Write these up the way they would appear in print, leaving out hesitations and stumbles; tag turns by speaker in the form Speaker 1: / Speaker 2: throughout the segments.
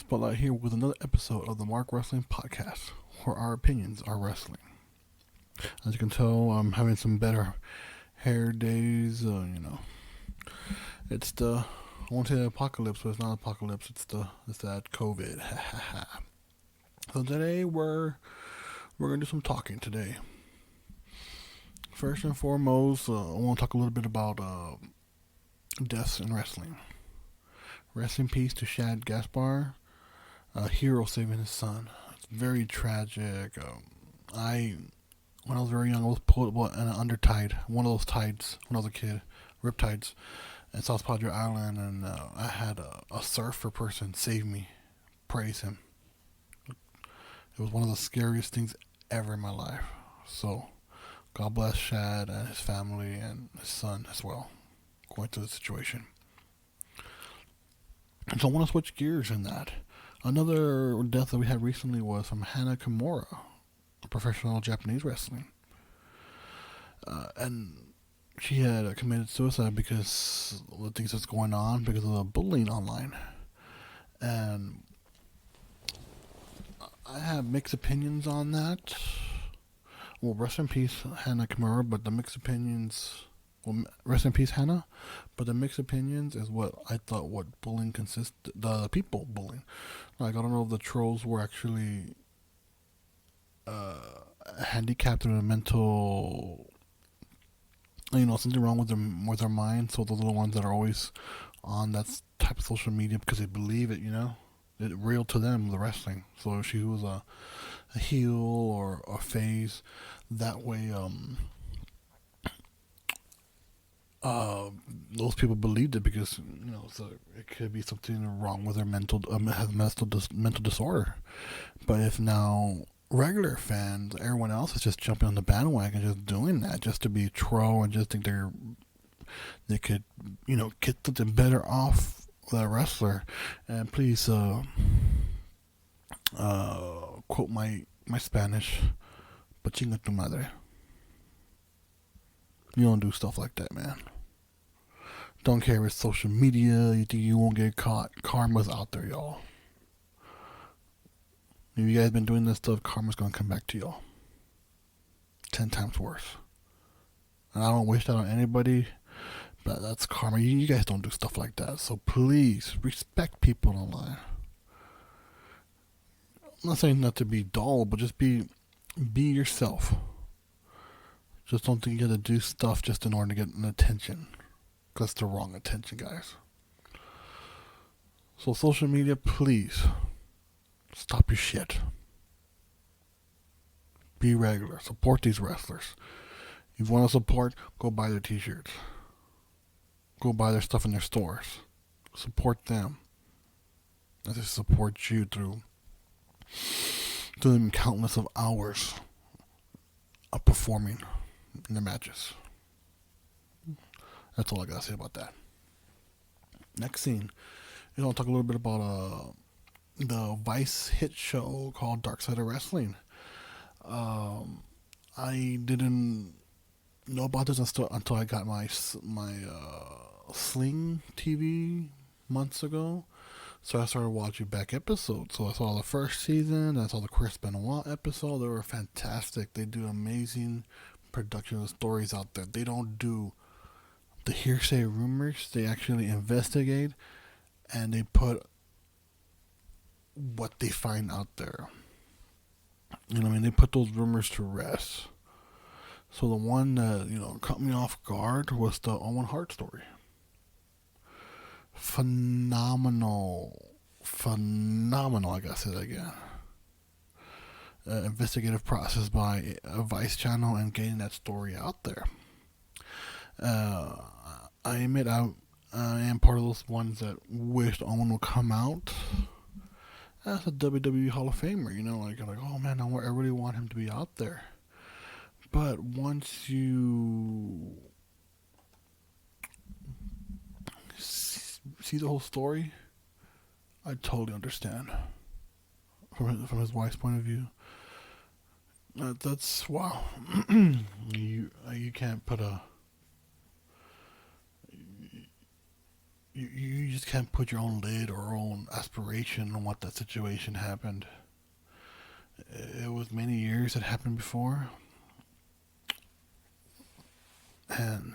Speaker 1: Spotlight here with another episode of the Mark Wrestling Podcast, where our opinions are wrestling. As you can tell, I'm having some better hair days. It's the I won't say the apocalypse, but it's not apocalypse. It's that COVID. So today we're gonna do some talking today. First and foremost, I want to talk a little bit about deaths in wrestling. Rest in peace to Shad Gaspard, a hero saving his son. It's very tragic. When I was very young, I was pulled in an undertide, one of those tides when I was a kid, riptides, in South Padre Island, and I had a surfer person save me. Praise him. It was one of the scariest things ever in my life. So, God bless Shad and his family and his son as well, going through the situation. And so I want to switch gears in that. Another death that we had recently was from Hana Kimura, professional Japanese wrestling. And she had committed suicide because of the things that's going on, because of the bullying online. And I have mixed opinions on that. Well, rest in peace, Hana Kimura, but the mixed opinions... Well, rest in peace, Hannah. But the mixed opinions is what I thought what bullying consisted. The people bullying. Like, I don't know if the trolls were actually handicapped in a mental, something wrong with their mind. So those are the ones that are always on that type of social media because they believe it. It real to them, the wrestling. So if she was a heel or a face, that way those people believed it because so it could be something wrong with their mental disorder. But if now regular fans, everyone else is just jumping on the bandwagon, just doing that just to be troll and just think they could get something better off that wrestler. And please quote my Spanish, but chinga tu madre. You don't do stuff like that, man. Don't care if it's social media. You think you won't get caught. Karma's out there, y'all. If you guys been doing this stuff, karma's gonna come back to y'all 10 times worse. And I don't wish that on anybody, but that's karma. You guys don't do stuff like that. So please respect people online. I'm not saying not to be dull, but just be yourself. Just don't think you gotta do stuff just in order to get an attention. That's the wrong attention, guys. So social media, please stop your shit. Be regular. Support these wrestlers. If you want to support, go buy their t-shirts. Go buy their stuff in their stores. Support them. As they support you through countless of hours of performing in the matches. That's all I gotta say about that. Next scene, I want to talk a little bit about the Vice hit show called Darkside Wrestling. I didn't know about this until I got my Sling TV months ago. So I started watching back episodes. So I saw the first season, I saw the Chris Benoit episode. They were fantastic. They do amazing production of stories out there. They don't do the hearsay rumors. They actually investigate and they put what they find out there. They put those rumors to rest. So the one that, caught me off guard was the Owen Hart story. Phenomenal, I gotta say that again. Investigative process by a Vice channel and getting that story out there. I admit I am part of those ones that wished Owen would come out as a WWE Hall of Famer. Like oh man, I really want him to be out there. But once you see the whole story, I totally understand from his wife's point of view. That's wow. You can't put you just can't put your own lid or own aspiration on what that situation happened. It was many years that happened before, and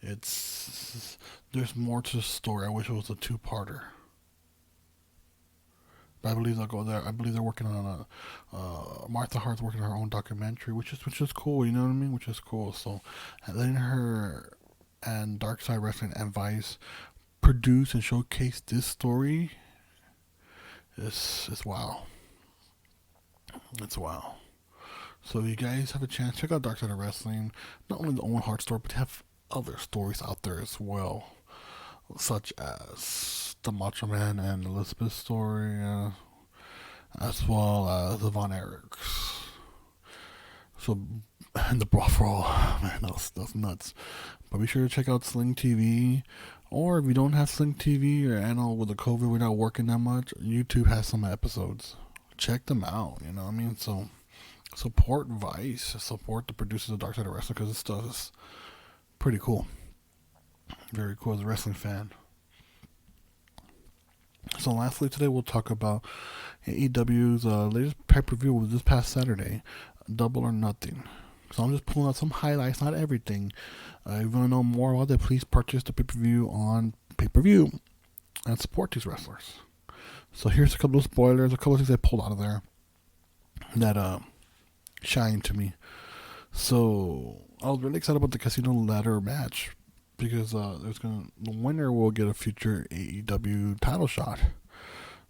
Speaker 1: it's there's more to the story. I wish it was a two-parter. But I believe they'll go there. I believe they're working on a Martha Hart's working on her own documentary, which is cool. You know what I mean? Which is cool. So letting her and Darkside Wrestling and Vice produce and showcase this story is wow. It's wow. So if you guys have a chance, check out Darkside Wrestling. Not only the Owen Hart story, but they have other stories out there as well, such as the Macho Man and Elizabeth story, as well as the Von Erichs. So, and the Brawl for All, man, that's nuts. But be sure to check out Sling TV. Or if you don't have Sling TV, or I know with the COVID we're not working that much, YouTube has some episodes. Check them out, you know what I mean? So, support Vice, support the producers of Dark Side of Wrestling, because this stuff is pretty cool. Very cool as a wrestling fan. So lastly, today we'll talk about AEW's latest pay-per-view this past Saturday, Double or Nothing. So I'm just pulling out some highlights, not everything. If you want to know more about it, please purchase the pay-per-view on pay-per-view and support these wrestlers. So here's a couple of spoilers, a couple of things I pulled out of there that shine to me. So I was really excited about the Casino Ladder match because the winner will get a future AEW title shot.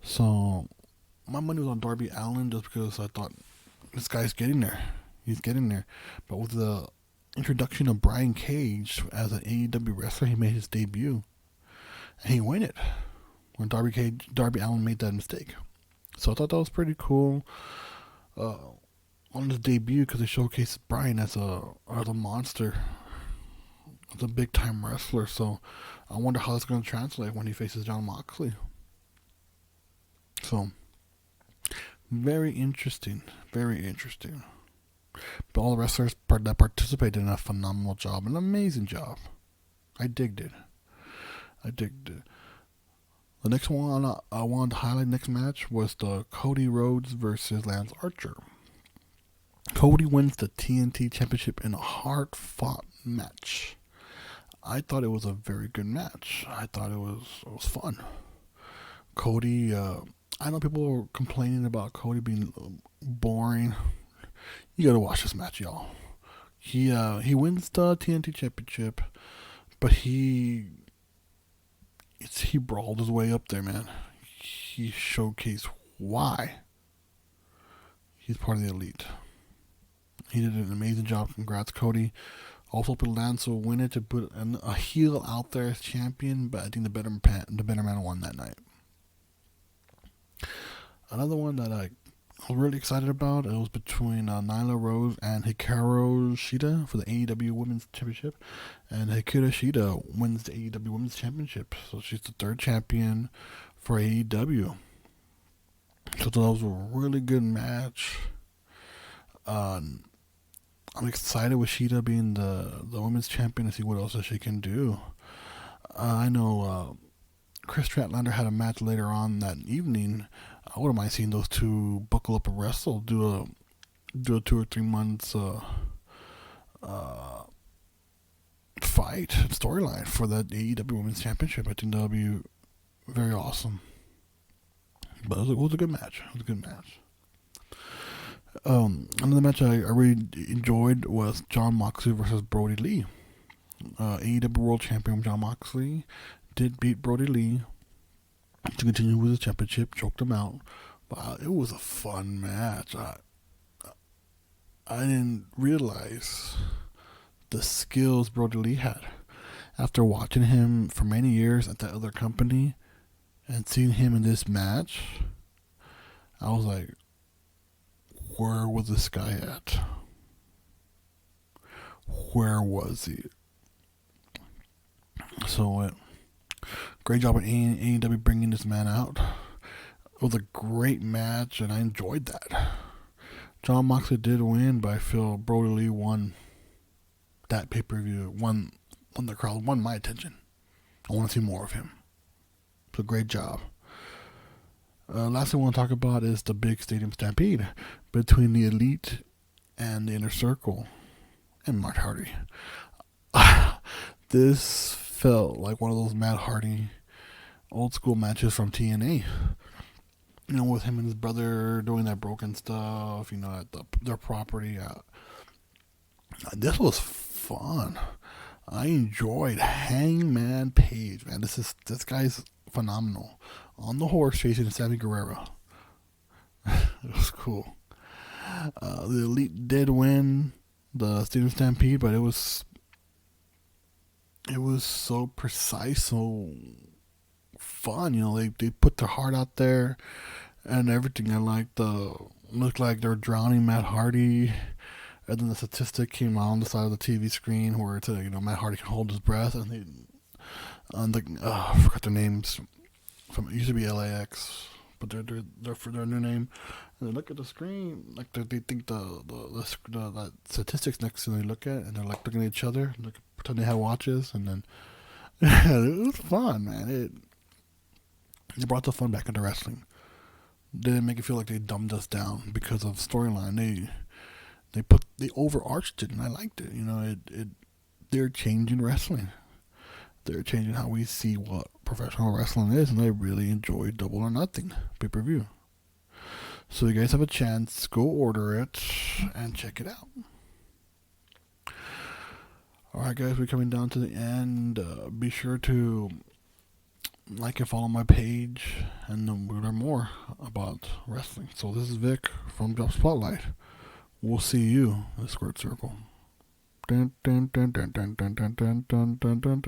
Speaker 1: So my money was on Darby Allin just because I thought this guy's getting there. He's getting there. But with the introduction of Brian Cage as an AEW wrestler, he made his debut. And he won it when Darby Allin made that mistake. So I thought that was pretty cool on his debut because it showcased Brian as a monster, as a big time wrestler. So I wonder how that's going to translate when he faces Jon Moxley. So very interesting, very interesting. But all the wrestlers that participated did a phenomenal job, an amazing job. I digged it. The next one I wanted to highlight, next match, was the Cody Rhodes versus Lance Archer. Cody wins the TNT Championship in a hard-fought match. I thought it was a very good match. I thought it was fun. Cody, I know people were complaining about Cody being boring. You gotta watch this match, y'all. He wins the TNT Championship, but he brawled his way up there, man. He showcased why he's part of the elite. He did an amazing job. Congrats, Cody. Also, put Lance will win it to put a heel out there as champion, but I think the better man won that night. Another one that I was really excited about, it was between Nyla Rose and Hikaru Shida for the AEW Women's Championship. And Hikaru Shida wins the AEW Women's Championship. So she's the third champion for AEW. So that was a really good match. I'm excited with Shida being the women's champion to see what else she can do. I know Chris Statlander had a match later on that evening. I wouldn't mind seeing those two buckle up and wrestle, do a 2 or 3 months fight storyline for that AEW Women's Championship. I think that would be very awesome. But it was a good match. Another match I really enjoyed was Jon Moxley versus Brody Lee. AEW World Champion Jon Moxley did beat Brody Lee to continue with his championship, choked him out. But it was a fun match. I didn't realize the skills Brody Lee had. After watching him for many years at that other company and seeing him in this match, I was like, where was this guy at? Where was he? So, great job at AEW bringing this man out. It was a great match, and I enjoyed that. Jon Moxley did win, but I feel Brody Lee won that pay-per-view, won the crowd, won my attention. I want to see more of him. It's a great job. Last thing I want to talk about is the big stadium stampede between the Elite and the Inner Circle and Matt Hardy. This felt like one of those Matt Hardy old school matches from TNA. You know, with him and his brother doing that broken stuff, you know, at their property. This was fun. I enjoyed Hangman Page, man. This guy's phenomenal. On the horse chasing Sammy Guerrero. It was cool. The Elite did win the Stadium Stampede, but it was so precise, so fun. You know, they put their heart out there and everything. I like looked like they're drowning Matt Hardy. And then the statistic came out on the side of the TV screen where it's Matt Hardy can hold his breath, and I forgot their names. It used to be LAX, but they're for their new name. And they look at the screen like they think the statistics next to them they look at, and they're like looking at each other, like pretend they have watches, and then it was fun, man. It brought the fun back into wrestling. They didn't make it feel like they dumbed us down because of storyline. They overarched it, and I liked it. You know, they're changing wrestling. They're changing how we see what professional wrestling is, and I really enjoyed Double or Nothing pay-per-view. So you guys have a chance, go order it and check it out. Alright guys, we're coming down to the end. Be sure to like and follow my page, and we'll learn more about wrestling. So this is Vic from Job Spotlight. We'll see you in the Squared Circle. Dun, dun, dun, dun, dun, dun, dun, dun, dun, dun, dun.